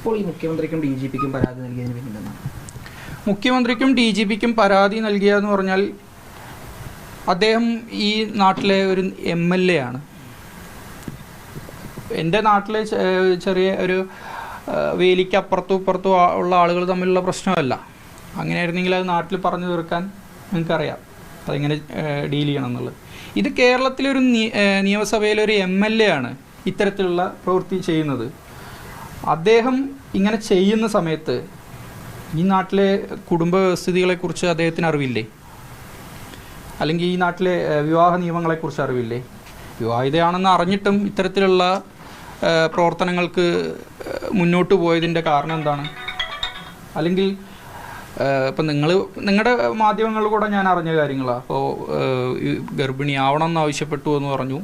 ഇപ്പോൾ ഈ മുഖ്യമന്ത്രിക്കും DGPക്കും പരാതി നൽകിയതിന് പിന്നിലെന്നാണ്? മുഖ്യമന്ത്രിക്കും DGPക്കും പരാതി നൽകിയെന്ന് പറഞ്ഞാൽ അദ്ദേഹം ഈ നാട്ടിലെ ഒരു MLA ആണ്. എൻ്റെ നാട്ടിലെ ചെറിയ ഒരു വേലിക്ക് അപ്പുറത്തും ഇപ്പുറത്തും ഉള്ള ആളുകൾ തമ്മിലുള്ള പ്രശ്നമല്ല. അങ്ങനെയായിരുന്നെങ്കിൽ അത് നാട്ടിൽ പറഞ്ഞു തീർക്കാൻ നിങ്ങൾക്കറിയാം അതെങ്ങനെ ഡീൽ ചെയ്യണം എന്നുള്ളത്. ഇത് കേരളത്തിലൊരു നിയമസഭയിലൊരു MLA ആണ് ഇത്തരത്തിലുള്ള പ്രവൃത്തി ചെയ്യുന്നത്. അദ്ദേഹം ഇങ്ങനെ ചെയ്യുന്ന സമയത്ത് ഈ നാട്ടിലെ കുടുംബ വ്യവസ്ഥിതികളെക്കുറിച്ച് അദ്ദേഹത്തിന് അറിവില്ലേ? അല്ലെങ്കിൽ ഈ നാട്ടിലെ വിവാഹ നിയമങ്ങളെക്കുറിച്ച് അറിവില്ലേ? വിവാഹിതയാണെന്ന് അറിഞ്ഞിട്ടും ഇത്തരത്തിലുള്ള പ്രവർത്തനങ്ങൾക്ക് മുന്നോട്ട് പോയതിൻ്റെ കാരണം എന്താണ്? അല്ലെങ്കിൽ ഇപ്പം നിങ്ങളുടെ മാധ്യമങ്ങളിൽ കൂടെ ഞാൻ അറിഞ്ഞ കാര്യങ്ങളാണ്. അപ്പോൾ ഗർഭിണിയാവണം എന്ന് ആവശ്യപ്പെട്ടു എന്ന് പറഞ്ഞു.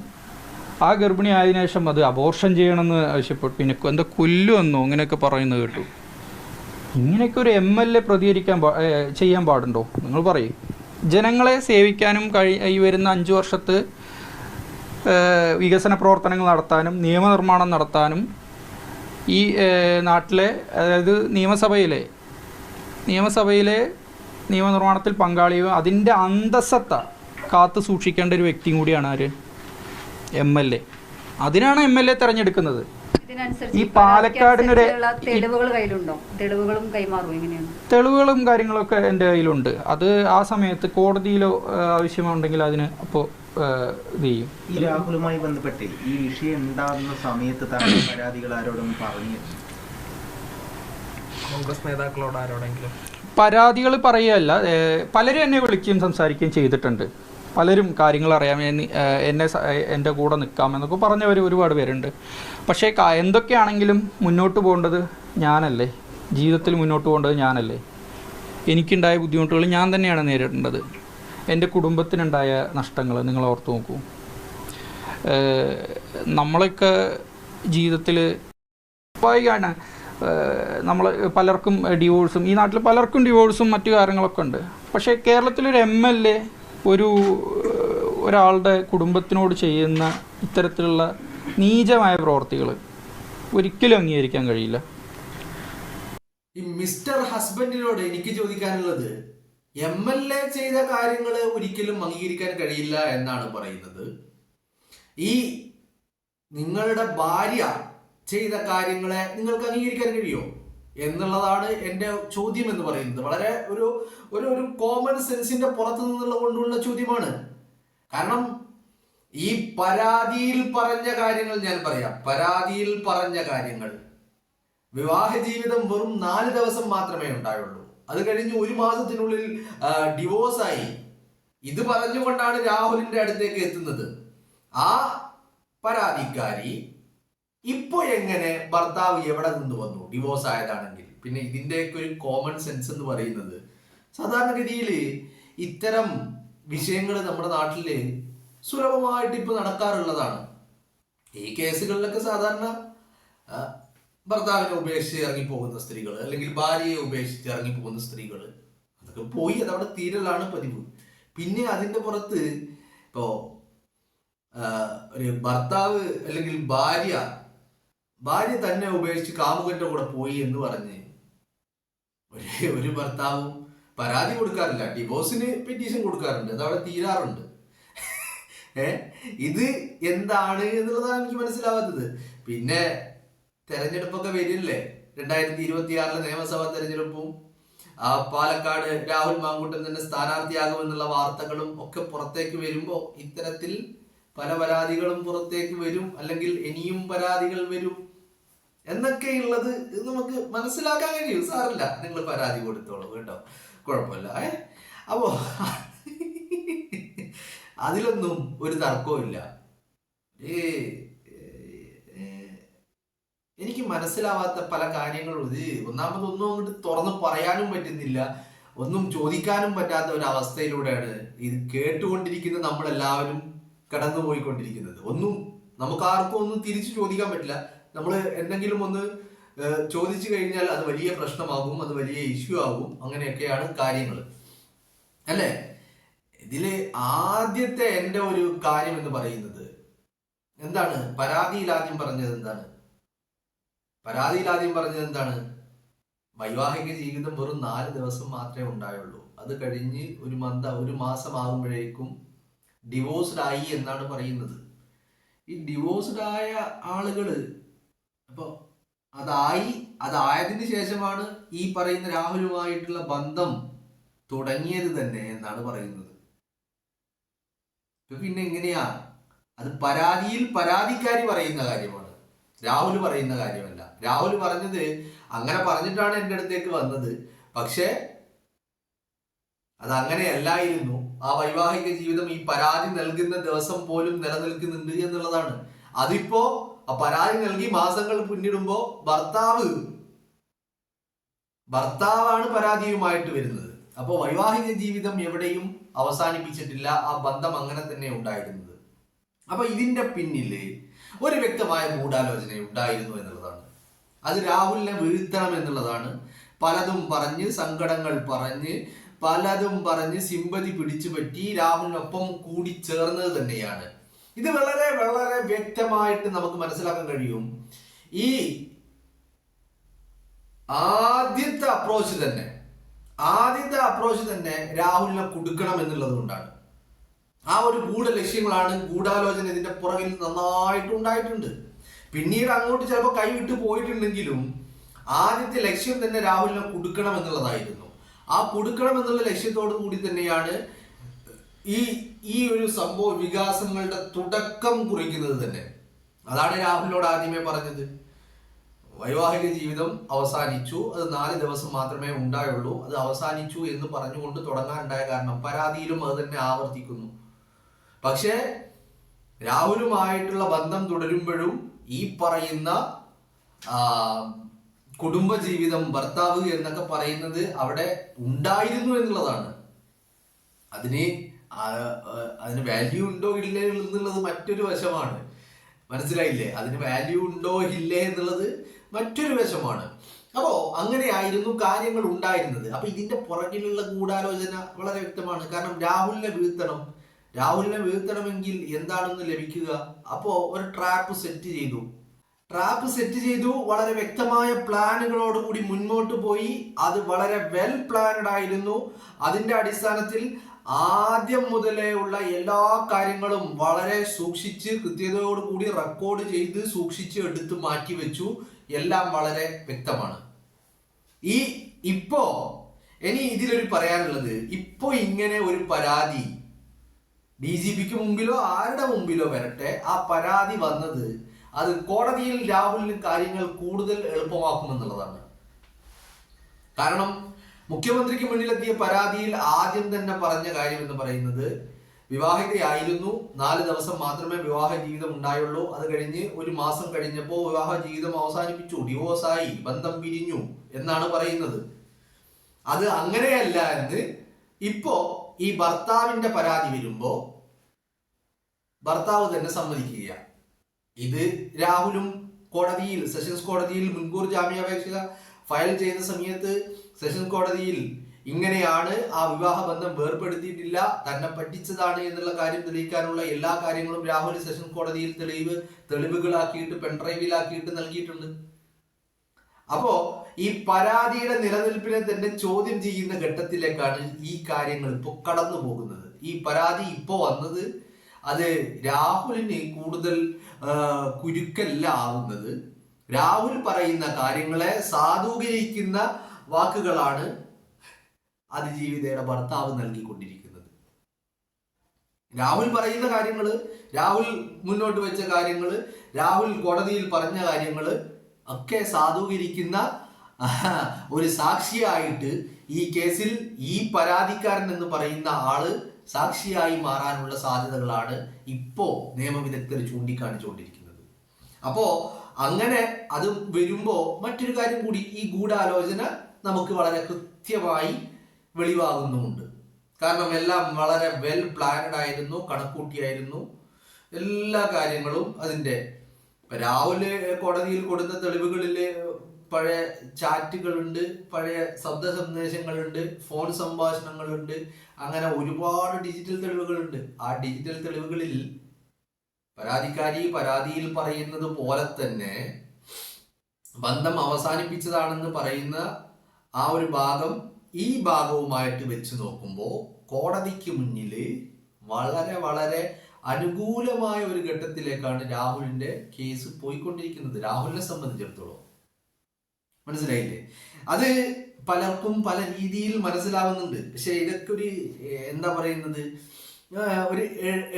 ആ ഗർഭിണി ആയതിനു ശേഷം അത് അബോർഷൻ ചെയ്യണമെന്ന് ആവശ്യപ്പെട്ടു. പിന്നെ എന്താ കൊല്ലുമെന്നോ അങ്ങനെയൊക്കെ പറയുന്നത് കേട്ടു. ഇങ്ങനെയൊക്കെ ഒരു MLA ചെയ്യാൻ പാടുണ്ടോ? നിങ്ങൾ പറയും. ജനങ്ങളെ സേവിക്കാനും ഈ വരുന്ന 5 വർഷത്ത് വികസന പ്രവർത്തനങ്ങൾ നടത്താനും നിയമനിർമ്മാണം നടത്താനും ഈ നാട്ടിലെ, അതായത് നിയമസഭയിലെ നിയമനിർമ്മാണത്തിൽ പങ്കാളിയും അതിൻ്റെ അന്തസ്സത്ത കാത്തു സൂക്ഷിക്കേണ്ട ഒരു വ്യക്തിയും കൂടിയാണ് ആര്? MLA. അതിനാണ് MLA തിരഞ്ഞെടുക്കുന്നത്. ഈ പാലക്കാടിനൊരു തെളിവുകളും കാര്യങ്ങളൊക്കെ എൻ്റെ കയ്യിലുണ്ട്. അത് ആ സമയത്ത് കോടതിയിലോ ആവശ്യമുണ്ടെങ്കിൽ അതിന് അപ്പോൾ ഇത് ചെയ്യും. ഈ രാഹുലുമായി ബന്ധപ്പെട്ട് ഈ വിഷയം ഉണ്ടാകുന്ന സമയത്ത് പരാതികൾ ആരോടും പറഞ്ഞു? കോൺഗ്രസ് നേതാക്കളോട് ആരോടെങ്കിലും പരാതികൾ പറയുകയല്ല, പലരും എന്നെ വിളിക്കുകയും സംസാരിക്കുകയും ചെയ്തിട്ടുണ്ട്. പലരും കാര്യങ്ങൾ അറിയാൻ എൻ്റെ കൂടെ നിൽക്കാമെന്നൊക്കെ പറഞ്ഞവർ ഒരുപാട് പേരുണ്ട്. പക്ഷേ എന്തൊക്കെയാണെങ്കിലും മുന്നോട്ട് പോകേണ്ടത് ഞാനല്ലേ? ജീവിതത്തിൽ മുന്നോട്ട് പോകേണ്ടത് ഞാനല്ലേ? എനിക്കുണ്ടായ ബുദ്ധിമുട്ടുകൾ ഞാൻ തന്നെയാണ് നേരിടേണ്ടത്. എൻ്റെ കുടുംബത്തിനുണ്ടായ നഷ്ടങ്ങൾ നിങ്ങൾ ഓർത്ത് നോക്കൂ. നമ്മളൊക്കെ ജീവിതത്തിൽ സ്വാഭാവികമാണ്, നമ്മൾ പലർക്കും ഡിവോഴ്സും, ഈ നാട്ടിൽ പലർക്കും ഡിവോഴ്സും മറ്റു കാര്യങ്ങളൊക്കെ ഉണ്ട്. പക്ഷേ കേരളത്തിലൊരു MLA ഒരാളുടെ കുടുംബത്തിനോട് ചെയ്യുന്ന ഇത്തരത്തിലുള്ള നീചമായ പ്രവർത്തികൾ ഒരിക്കലും അംഗീകരിക്കാൻ കഴിയില്ല. ഈ മിസ്റ്റർ ഹസ്ബൻഡിനോട് എനിക്ക് ചോദിക്കാനുള്ളത്, MLA ചെയ്ത കാര്യങ്ങൾ ഒരിക്കലും അംഗീകരിക്കാൻ കഴിയില്ല എന്നാണ് പറയുന്നത്. ഈ നിങ്ങളുടെ ഭാര്യ ചെയ്ത കാര്യങ്ങളെ നിങ്ങൾക്ക് അംഗീകരിക്കാൻ കഴിയുമോ എന്നുള്ളതാണ് എൻ്റെ ചോദ്യം എന്ന് പറയുന്നത്. വളരെ ഒരു കോമൺ സെൻസിന്റെ പുറത്തു നിന്നുള്ള കൊണ്ടുള്ള ചോദ്യമാണ്. കാരണം ഈ പരാതിയിൽ പറഞ്ഞ കാര്യങ്ങൾ ഞാൻ പറയാം. പരാതിയിൽ പറഞ്ഞ കാര്യങ്ങൾ, വിവാഹ ജീവിതം വെറും 4 ദിവസം മാത്രമേ ഉണ്ടായുള്ളൂ. അത് കഴിഞ്ഞ് 1 മാസത്തിനുള്ളിൽ ഡിവോഴ്സായി. ഇത് പറഞ്ഞുകൊണ്ടാണ് രാഹുലിന്റെ അടുത്തേക്ക് എത്തുന്നത്. ആ പരാതിക്കാരി ഇപ്പൊ എങ്ങനെ ഭർത്താവ് എവിടെ നിന്ന് വന്നു? ഡിവോഴ്സ് ആയതാണെങ്കിൽ പിന്നെ ഇതിന്റെയൊക്കെ ഒരു കോമൺ സെൻസ് എന്ന് പറയുന്നത്, സാധാരണഗതിയിൽ ഇത്തരം വിഷയങ്ങൾ നമ്മുടെ നാട്ടില് സുലഭമായിട്ട് ഇപ്പൊ നടക്കാറുള്ളതാണ്. ഈ കേസുകളിലൊക്കെ സാധാരണ ഭർത്താവിനെ ഉപേക്ഷിച്ച് ഇറങ്ങിപ്പോകുന്ന സ്ത്രീകൾ, അല്ലെങ്കിൽ ഭാര്യയെ ഉപേക്ഷിച്ച് ഇറങ്ങിപ്പോകുന്ന സ്ത്രീകൾ, അതൊക്കെ പോയി അതവിടെ തീരലാണ് പതിവ്. പിന്നെ അതിന്റെ പുറത്ത് ഇപ്പോ ഒരു ഭർത്താവ് അല്ലെങ്കിൽ ഭാര്യ തന്നെ ഉപേക്ഷിച്ച് കാമുകന്റെ കൂടെ പോയി എന്ന് പറഞ്ഞ് ഒരു ഭർത്താവും പരാതി കൊടുക്കാറില്ല, ഡിവോഴ്സിന് പെറ്റീഷൻ കൊടുക്കാറുണ്ട്, അതവിടെ തീരാറുണ്ട്. ഇത് എന്താണ് എന്നുള്ളതാണ് എനിക്ക് മനസ്സിലാവാത്തത്. പിന്നെ തെരഞ്ഞെടുപ്പൊക്കെ വരില്ലേ, 2026 നിയമസഭാ തെരഞ്ഞെടുപ്പും പാലക്കാട് രാഹുൽ മാങ്കൂട്ടൻ തന്നെ സ്ഥാനാർത്ഥിയാകുമെന്നുള്ള വാർത്തകളും ഒക്കെ പുറത്തേക്ക് വരുമ്പോൾ ഇത്തരത്തിൽ പല പരാതികളും പുറത്തേക്ക് വരും, അല്ലെങ്കിൽ ഇനിയും പരാതികൾ വരും എന്നൊക്കെയുള്ളത് നമുക്ക് മനസ്സിലാക്കാൻ കഴിയും. സാറില്ല, നിങ്ങൾ പരാതി കൊടുത്തോളൂ കേട്ടോ, കുഴപ്പമില്ല. അപ്പോ അതിലൊന്നും ഒരു തർക്കവും ഇല്ല. എനിക്ക് മനസ്സിലാവാത്ത പല കാര്യങ്ങളും, ഒന്നാമതൊന്നും അങ്ങോട്ട് തുറന്ന് പറയാനും പറ്റുന്നില്ല, ഒന്നും ചോദിക്കാനും പറ്റാത്ത ഒരു അവസ്ഥയിലൂടെയാണ് ഇത് കേട്ടുകൊണ്ടിരിക്കുന്ന നമ്മളെല്ലാവരും കടന്നു പോയിക്കൊണ്ടിരിക്കുന്നത്. ഒന്നും നമുക്ക് ആർക്കും ഒന്നും തിരിച്ചു ചോദിക്കാൻ പറ്റില്ല. നമ്മൾ എന്തെങ്കിലും ഒന്ന് ചോദിച്ചു കഴിഞ്ഞാൽ അത് വലിയ പ്രശ്നമാകും, അത് വലിയ ഇഷ്യൂ ആകും. അങ്ങനെയൊക്കെയാണ് കാര്യങ്ങൾ അല്ലേ? ഇതില് ആദ്യത്തെ എൻ്റെ ഒരു കാര്യം എന്ന് പറയുന്നത് എന്താണ്? പരാതിയിൽ ആദ്യം പറഞ്ഞത് എന്താണ്? പരാതിയിൽ ആദ്യം പറഞ്ഞത് എന്താണ്? വൈവാഹിക ജീവിതം വെറും 4 ദിവസം മാത്രമേ ഉണ്ടായുള്ളൂ. അത് കഴിഞ്ഞ് ഒരു മാസം ആകുമ്പോഴേക്കും ഡിവോഴ്സ്ഡ് ആയി എന്നാണ് പറയുന്നത്. ഈ ഡിവോഴ്സ്ഡ് ആയ ആളുകള് അപ്പോൾ അതായതിനു ശേഷമാണ് ഈ പറയുന്ന രാഹുലുമായിട്ടുള്ള ബന്ധം തുടങ്ങിയത് തന്നെ എന്നാണ് പറയുന്നത്. പിന്നെ എങ്ങനെയാ? അത് പരാതിക്കാരി പറയുന്ന കാര്യമാണ്, രാഹുൽ പറയുന്ന കാര്യമല്ല. രാഹുൽ പറഞ്ഞത് അങ്ങനെ പറഞ്ഞിട്ടാണ് എൻ്റെ അടുത്തേക്ക് വന്നത്, പക്ഷേ അത് അങ്ങനെയല്ലായിരുന്നു. ആ വൈവാഹിക ജീവിതം ഈ പരാതി നൽകുന്ന ദിവസം പോലും നിലനിൽക്കുന്നുണ്ട് എന്നുള്ളതാണ്. അതിപ്പോ ആ പരാതി നൽകി മാസങ്ങൾ പിന്നിടുമ്പോ ഭർത്താവാണ് പരാതിയുമായിട്ട് വരുന്നത്. അപ്പോൾ വൈവാഹിക ജീവിതം എവിടെയും അവസാനിപ്പിച്ചിട്ടില്ല, ആ ബന്ധം അങ്ങനെ തന്നെ ഉണ്ടായിരുന്നത്. അപ്പൊ ഇതിന്റെ പിന്നില് ഒരു വ്യക്തമായ ഗൂഢാലോചന ഉണ്ടായിരുന്നു എന്നുള്ളതാണ്. അത് രാഹുലിനെ വീഴ്ത്തണം എന്നുള്ളതാണ്. പലതും പറഞ്ഞ് സങ്കടങ്ങൾ പറഞ്ഞ് സിമ്പതി പിടിച്ചു പറ്റി രാഹുലിനൊപ്പം കൂടി ചേർന്നത് തന്നെയാണ്. ഇത് വളരെ വളരെ വ്യക്തമായിട്ട് നമുക്ക് മനസ്സിലാക്കാൻ കഴിയും. ഈ ആദ്യത്തെ അപ്രോച്ച് തന്നെ രാഹുലിനെ കൊടുക്കണം എന്നുള്ളത് കൊണ്ടാണ്. ആ ഒരു ഗൂഢാലോചന ഇതിന്റെ പുറകിൽ നന്നായിട്ട് ഉണ്ടായിട്ടുണ്ട്. പിന്നീട് അങ്ങോട്ട് ചിലപ്പോൾ കൈവിട്ട് പോയിട്ടുണ്ടെങ്കിലും ആദ്യത്തെ ലക്ഷ്യം തന്നെ രാഹുലിനെ കൊടുക്കണം എന്നുള്ളതായിരുന്നു. ആ കൊടുക്കണം എന്നുള്ള ലക്ഷ്യത്തോടു കൂടി തന്നെയാണ് ഈ ഒരു സംഭവ വികാസങ്ങളുടെ തുടക്കം കുറിക്കുന്നത് തന്നെ. അതാണ് രാഹുലിനോട് ആദ്യമേ പറഞ്ഞത്. വൈവാഹിക ജീവിതം അവസാനിച്ചു, അത് 4 ദിവസം മാത്രമേ ഉണ്ടായുള്ളൂ, അത് അവസാനിച്ചു എന്ന് പറഞ്ഞുകൊണ്ട് തുടങ്ങാനുണ്ടായ കാരണം പരാതിയിലും അത് തന്നെ ആവർത്തിക്കുന്നു. പക്ഷേ രാഹുലുമായിട്ടുള്ള ബന്ധം തുടരുമ്പോഴും ഈ പറയുന്ന കുടുംബജീവിതം, ഭർത്താവ് എന്നൊക്കെ പറയുന്നത് അവിടെ ഉണ്ടായിരുന്നു എന്നുള്ളതാണ്. അതിന് വാല്യൂ ഉണ്ടോ ഇല്ലേ എന്നുള്ളത് മറ്റൊരു വശമാണ്. മനസ്സിലായില്ലേ? അതിന് വാല്യൂ ഉണ്ടോ ഇല്ലേ എന്നുള്ളത് മറ്റൊരു വശമാണ്. അപ്പോ അങ്ങനെയായിരുന്നു കാര്യങ്ങൾ ഉണ്ടായിരുന്നത്. അപ്പൊ ഇതിന്റെ പുറകിലുള്ള ഗൂഢാലോചന വളരെ വ്യക്തമാണ്. കാരണം രാഹുലിനെ വീഴ്ത്തണമെങ്കിൽ എന്താണെന്ന് ലഭിക്കുക? അപ്പോ ഒരു ട്രാപ്പ് സെറ്റ് ചെയ്തു. വളരെ വ്യക്തമായ പ്ലാനുകളോടുകൂടി മുന്നോട്ട് പോയി. അത് വളരെ വെൽ പ്ലാനഡ് ആയിരുന്നു. അതിന്റെ അടിസ്ഥാനത്തിൽ ആദ്യം മുതലേ ഉള്ള എല്ലാ കാര്യങ്ങളും വളരെ സൂക്ഷിച്ച് കൃത്യതയോടുകൂടി റെക്കോർഡ് ചെയ്ത് സൂക്ഷിച്ച് എടുത്ത് മാറ്റി വെച്ചു. എല്ലാം വളരെ വ്യക്തമാണ്. ഇനി ഇതിലൊരു പറയാനുള്ളത്, ഇപ്പോ ഇങ്ങനെ ഒരു പരാതി DGPക്ക് മുമ്പിലോ ആരുടെ മുമ്പിലോ വരട്ടെ, ആ പരാതി വന്നത് അത് കോടതിയിൽ രാഹുലിന് കാര്യങ്ങൾ കൂടുതൽ എളുപ്പമാക്കുമെന്നുള്ളതാണ്. കാരണം മുഖ്യമന്ത്രിക്ക് മുന്നിലെത്തിയ പരാതിയിൽ ആദ്യം തന്നെ പറഞ്ഞ കാര്യം എന്ന് പറയുന്നത് വിവാഹിതയായിരുന്നു, 4 ദിവസം മാത്രമേ വിവാഹ ജീവിതം ഉണ്ടായുള്ളൂ, അത് കഴിഞ്ഞ് ഒരു മാസം കഴിഞ്ഞപ്പോൾ വിവാഹ ജീവിതം അവസാനിപ്പിച്ചു, ഡിവോഴ്സായി, ബന്ധം പിരിഞ്ഞു എന്നാണ് പറയുന്നത്. അത് അങ്ങനെയല്ല എന്ന് ഇപ്പോ ഈ ഭർത്താവിന്റെ പരാതി വരുമ്പോ ഭർത്താവ് തന്നെ സമ്മതിക്കുക. ഇത് രാഹുലും സെഷൻസ് കോടതിയിൽ മുൻകൂർ ജാമ്യാപേക്ഷ ഫയൽ ചെയ്ത സമയത്ത് സെഷൻസ് കോടതിയിൽ ഇങ്ങനെയാണ്, ആ വിവാഹ ബന്ധം വേർപെടുത്തിയിട്ടില്ല, തന്നെ പറ്റിച്ചതാണ് എന്നുള്ള കാര്യം തെളിയിക്കാനുള്ള എല്ലാ കാര്യങ്ങളും രാഹുൽ സെഷൻസ് കോടതിയിൽ തെളിവുകളാക്കിയിട്ട് പെൺഡ്രൈവിലാക്കിയിട്ട് നൽകിയിട്ടുണ്ട്. അപ്പോ ഈ പരാതിയുടെ നിലനിൽപ്പിനെ തന്നെ ചോദ്യം ചെയ്യുന്ന ഘട്ടത്തിലേക്കാണ് ഈ കാര്യങ്ങൾ ഇപ്പോൾ കടന്നു പോകുന്നത്. ഈ പരാതി ഇപ്പോ വന്നത് അത് രാഹുലിന് കൂടുതൽ കുരുക്കല്ല ആവുന്നത്. രാഹുൽ പറയുന്ന കാര്യങ്ങളെ സാധൂകരിക്കുന്ന വാക്കുകളാണ് അതിജീവിതയുടെ ഭർത്താവ് നൽകിക്കൊണ്ടിരിക്കുന്നത്. രാഹുൽ പറയുന്ന കാര്യങ്ങള്, രാഹുൽ മുന്നോട്ട് വെച്ച കാര്യങ്ങള്, രാഹുൽ കോടതിയിൽ പറഞ്ഞ കാര്യങ്ങള് ഒക്കെ സാധൂകരിക്കുന്ന ഒരു സാക്ഷിയായിട്ട് ഈ കേസിൽ ഈ പരാതിക്കാരൻ എന്ന് പറയുന്ന ആള് സാക്ഷിയായി മാറാനുള്ള സാധ്യതകളാണ് ഇപ്പോ നിയമവിദഗ്ധർ ചൂണ്ടിക്കാണിച്ചുകൊണ്ടിരിക്കുന്നത്. അപ്പോ അങ്ങനെ അത് വരുമ്പോ മറ്റൊരു കാര്യം കൂടി, ഈ ഗൂഢാലോചന നമുക്ക് വളരെ കൃത്യമായി വെളിവാകുന്നുമുണ്ട്. കാരണം എല്ലാം വളരെ വെൽ പ്ലാനഡ് ആയിരുന്നു, കണക്കൂട്ടിയായിരുന്നു എല്ലാ കാര്യങ്ങളും. അതിന്റെ രാഹുല് കോടതിയിൽ കൊടുത്ത തെളിവുകളില് പഴയ ചാറ്റുകളുണ്ട്, പഴയ ശബ്ദ സന്ദേശങ്ങളുണ്ട്, ഫോൺ സംഭാഷണങ്ങളുണ്ട്, അങ്ങനെ ഒരുപാട് ഡിജിറ്റൽ തെളിവുകളുണ്ട്. ആ ഡിജിറ്റൽ തെളിവുകളിൽ പരാതിയിൽ പറയുന്നത് പോലെ തന്നെ ബന്ധം അവസാനിപ്പിച്ചതാണെന്ന് പറയുന്ന ആ ഒരു ഭാഗം ഈ ഭാഗവുമായിട്ട് വെച്ച് നോക്കുമ്പോൾ കോടതിക്ക് മുന്നിൽ വളരെ വളരെ അനുകൂലമായ ഒരു ഘട്ടത്തിലേക്കാണ് രാഹുലിന്റെ കേസ് പോയിക്കൊണ്ടിരിക്കുന്നത്, രാഹുലിനെ സംബന്ധിച്ചിടത്തോളം. മനസ്സിലായില്ലേ? അത് പലർക്കും പല രീതിയിൽ മനസ്സിലാവുന്നുണ്ട്. പക്ഷെ ഇതൊക്കെ ഒരു എന്താ പറയുന്നത്, ഒരു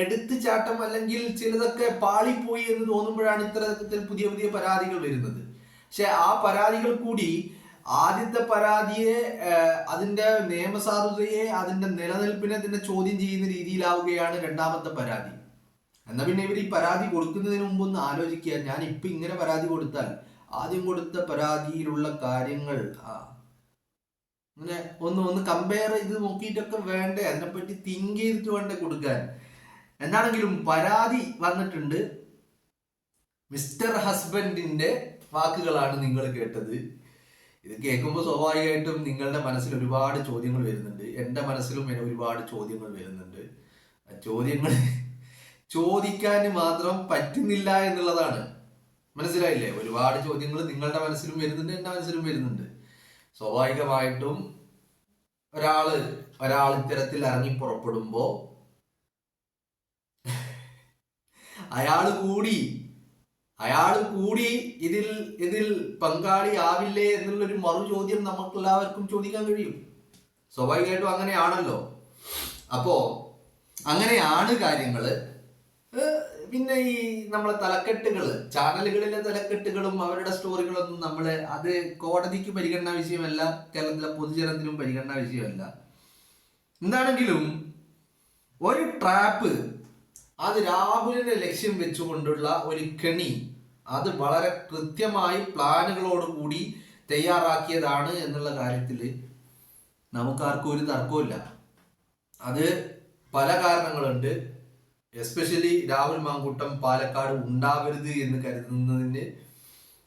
എടുത്തുചാട്ടം അല്ലെങ്കിൽ ചിലതൊക്കെ പാളിപ്പോയി എന്ന് തോന്നുമ്പോഴാണ് ഇത്തരത്തിൽ പുതിയ പുതിയ പരാതികൾ വരുന്നത്. പക്ഷെ ആ പരാതികൾ കൂടി ആദ്യത്തെ പരാതിയെ, അതിന്റെ നിയമസാധുതയെ, അതിന്റെ നിലനിൽപ്പിനെ തന്നെ ചോദ്യം ചെയ്യുന്ന രീതിയിലാവുകയാണ് രണ്ടാമത്തെ പരാതി. എന്നാൽ പിന്നെ ഇവർ ഈ പരാതി കൊടുക്കുന്നതിന് മുമ്പ് ഒന്ന് ആലോചിക്കുക, ഞാൻ ഇപ്പൊ ഇങ്ങനെ പരാതി കൊടുത്താൽ ആദ്യം കൊടുത്ത പരാതിയിലുള്ള കാര്യങ്ങൾ അങ്ങനെ ഒന്ന് കമ്പയർ ചെയ്ത് നോക്കിയിട്ടൊക്കെ വേണ്ടേ, അതിനെപ്പറ്റി തിങ്ക് ചെയ്തിട്ട് വേണ്ടേ കൊടുക്കാൻ. എന്താണെങ്കിലും പരാതി വന്നിട്ടുണ്ട്. മിസ്റ്റർ ഹസ്ബൻഡിന്റെ വാക്കുകളാണ് നിങ്ങൾ കേട്ടത്. ഇത് കേൾക്കുമ്പോൾ സ്വാഭാവികമായിട്ടും നിങ്ങളുടെ മനസ്സിൽ ഒരുപാട് ചോദ്യങ്ങൾ വരുന്നുണ്ട്. എൻ്റെ മനസ്സിലും ഒരുപാട് ചോദ്യങ്ങൾ വരുന്നുണ്ട്. ചോദ്യങ്ങൾ ചോദിക്കാൻ മാത്രം പറ്റുന്നില്ല എന്നുള്ളതാണ്. മനസ്സിലായില്ലേ? ഒരുപാട് ചോദ്യങ്ങൾ നിങ്ങളുടെ മനസ്സിലും വരുന്നുണ്ട്, എൻ്റെ മനസ്സിലും വരുന്നുണ്ട്. സ്വാഭാവികമായിട്ടും ഒരാൾ ഇത്തരത്തിൽ ഇറങ്ങി പുറപ്പെടുമ്പോ അയാൾ കൂടി ഇതിൽ പങ്കാളിയാവില്ലേ എന്നുള്ളൊരു മറു ചോദ്യം നമുക്ക് എല്ലാവർക്കും ചോദിക്കാൻ കഴിയും. സ്വാഭാവികമായിട്ടും അങ്ങനെയാണല്ലോ. അപ്പോ അങ്ങനെയാണ് കാര്യങ്ങള്. പിന്നെ ഈ നമ്മളെ തലക്കെട്ടുകള്, ചാനലുകളിലെ തലക്കെട്ടുകളും അവരുടെ സ്റ്റോറികളൊന്നും അത് കോടതിക്ക് പരിഗണനാ വിഷയമല്ല, കേരളത്തിലെ പൊതുജനത്തിനും പരിഗണനാ വിഷയമല്ല. എന്താണെങ്കിലും ഒരു ട്രാപ്പ്, അത് രാഹുലിനെ ലക്ഷ്യം വെച്ചുകൊണ്ടുള്ള ഒരു കെണി, അത് വളരെ കൃത്യമായി പ്ലാനുകളോടുകൂടി തയ്യാറാക്കിയതാണ് എന്നുള്ള കാര്യത്തിൽ നമുക്കാർക്കും ഒരു തർക്കമില്ല. അത് പല കാരണങ്ങളുണ്ട്. എസ്പെഷ്യലി രാഹുൽ മാങ്കൂട്ടം പാലക്കാട് ഉണ്ടാവരുത് എന്ന്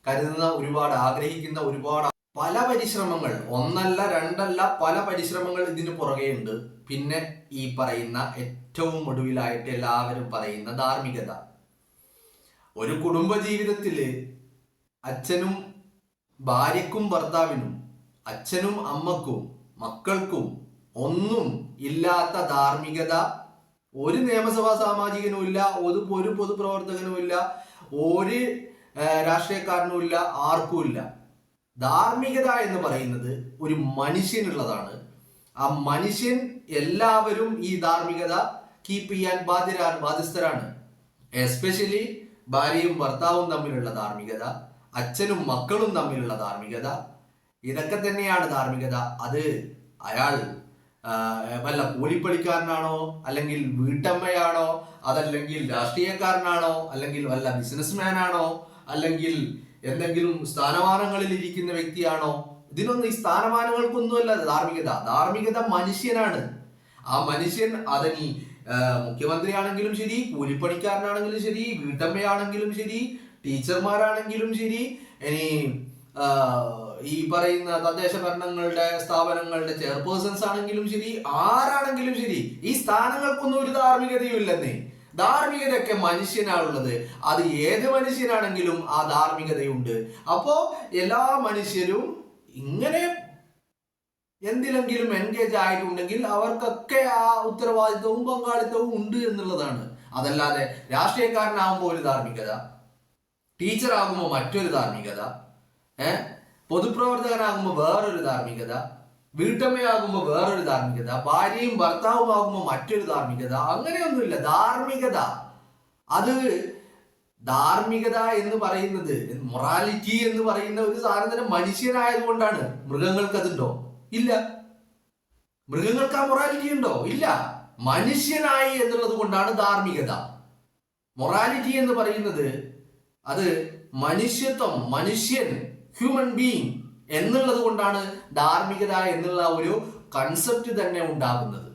കരുതുന്ന ഒരുപാട്, ആഗ്രഹിക്കുന്ന ഒരുപാട് പല പരിശ്രമങ്ങൾ, ഒന്നല്ല രണ്ടല്ല, പല പരിശ്രമങ്ങൾ ഇതിന് പുറകെയുണ്ട്. പിന്നെ ഈ പറയുന്ന ഏറ്റവും ഒടുവിലായിട്ട് എല്ലാവരും പറയുന്ന ധാർമ്മികത. ഒരു കുടുംബ ജീവിതത്തില് അച്ഛനും ഭാര്യക്കും ഭർത്താവിനും, അച്ഛനും അമ്മക്കും മക്കൾക്കും ഒന്നും ഇല്ലാത്ത ധാർമ്മികത ഒരു നിയമസഭാ സാമാജികനും ഇല്ല, ഒരു പൊതുപ്രവർത്തകനും ഇല്ല, ഒരു രാഷ്ട്രീയക്കാരനും ഇല്ല, ആർക്കും ഇല്ല. ധാർമ്മികത എന്ന് പറയുന്നത് ഒരു മനുഷ്യനുള്ളതാണ്. ആ മനുഷ്യൻ എല്ലാവരും ഈ ധാർമ്മികത കീപ്പ് ചെയ്യാൻ ബാധ്യസ്ഥരാണ്. എസ്പെഷ്യലി ഭാര്യയും ഭർത്താവും തമ്മിലുള്ള ധാർമ്മികത, അച്ഛനും മക്കളും തമ്മിലുള്ള ധാർമ്മികത, ഇതൊക്കെ തന്നെയാണ് ധാർമ്മികത. അത് അയാൾ വല്ല കൂലിപ്പണിക്കാരനാണോ, അല്ലെങ്കിൽ വീട്ടമ്മയാണോ, അതല്ലെങ്കിൽ രാഷ്ട്രീയക്കാരനാണോ, അല്ലെങ്കിൽ വല്ല ബിസിനസ്മാൻ ആണോ, അല്ലെങ്കിൽ എന്തെങ്കിലും സ്ഥാനമാനങ്ങളിൽ ഇരിക്കുന്ന വ്യക്തിയാണോ, ഇതിനൊന്നും, ഈ സ്ഥാനമാനങ്ങൾക്കൊന്നുമല്ല ധാർമ്മികത മനുഷ്യനാണ്. ആ മനുഷ്യൻ അതിനി മുഖ്യമന്ത്രിയാണെങ്കിലും ശരി, കൂലിപ്പണിക്കാരനാണെങ്കിലും ശരി, വീട്ടമ്മയാണെങ്കിലും ശരി, ടീച്ചർമാരാണെങ്കിലും ശരി, ഇനി ഈ പറയുന്ന തദ്ദേശ ഭരണങ്ങളുടെ സ്ഥാപനങ്ങളുടെ ചെയർപേഴ്സൺസ് ആണെങ്കിലും ശരി, ആരാണെങ്കിലും ശരി, ഈ സ്ഥാനങ്ങൾക്കൊന്നും ഒരു ധാർമ്മികതയും ഇല്ലെന്നേ. ധാർമ്മികതയൊക്കെ മനുഷ്യനാണുള്ളത്. അത് ഏത് മനുഷ്യനാണെങ്കിലും ആ ധാർമ്മികതയുണ്ട്. അപ്പോ എല്ലാ മനുഷ്യരും ഇങ്ങനെ എന്തിലെങ്കിലും എൻഗേജ് ആയിട്ടുണ്ടെങ്കിൽ അവർക്കൊക്കെ ആ ഉത്തരവാദിത്വവും പങ്കാളിത്തവും ഉണ്ട് എന്നുള്ളതാണ്. അതല്ലാതെ രാഷ്ട്രീയക്കാരനാകുമ്പോൾ ഒരു ധാർമ്മികത, ടീച്ചർ ആകുമ്പോൾ മറ്റൊരു ധാർമ്മികത, പൊതുപ്രവർത്തകനാകുമ്പോൾ വേറൊരു ധാർമ്മികത, വീട്ടമ്മയാകുമ്പോൾ വേറൊരു ധാർമ്മികത, ഭാര്യയും ഭർത്താവും ആകുമ്പോൾ മറ്റൊരു ധാർമ്മികത, അങ്ങനെയൊന്നുമില്ല. ധാർമ്മികത എന്ന് പറയുന്നത്, മൊറാലിറ്റി എന്ന് പറയുന്ന ഒരു സാധനത്തിന് മനുഷ്യനായതുകൊണ്ടാണ്. മൃഗങ്ങൾക്ക് അതുണ്ടോ? ഇല്ല. മൃഗങ്ങൾക്ക് ആ മൊറാലിറ്റി ഉണ്ടോ? ഇല്ല. മനുഷ്യനായി എന്നുള്ളത് കൊണ്ടാണ് ധാർമ്മികത. മൊറാലിറ്റി എന്ന് പറയുന്നത് അത് മനുഷ്യത്വം, മനുഷ്യൻ, ഹ്യൂമൻ ബീയിങ് എന്നുള്ളത് കൊണ്ടാണ് ധാർമ്മികത എന്നുള്ള ഒരു കൺസെപ്റ്റ് തന്നെ ഉണ്ടാകുന്നത്.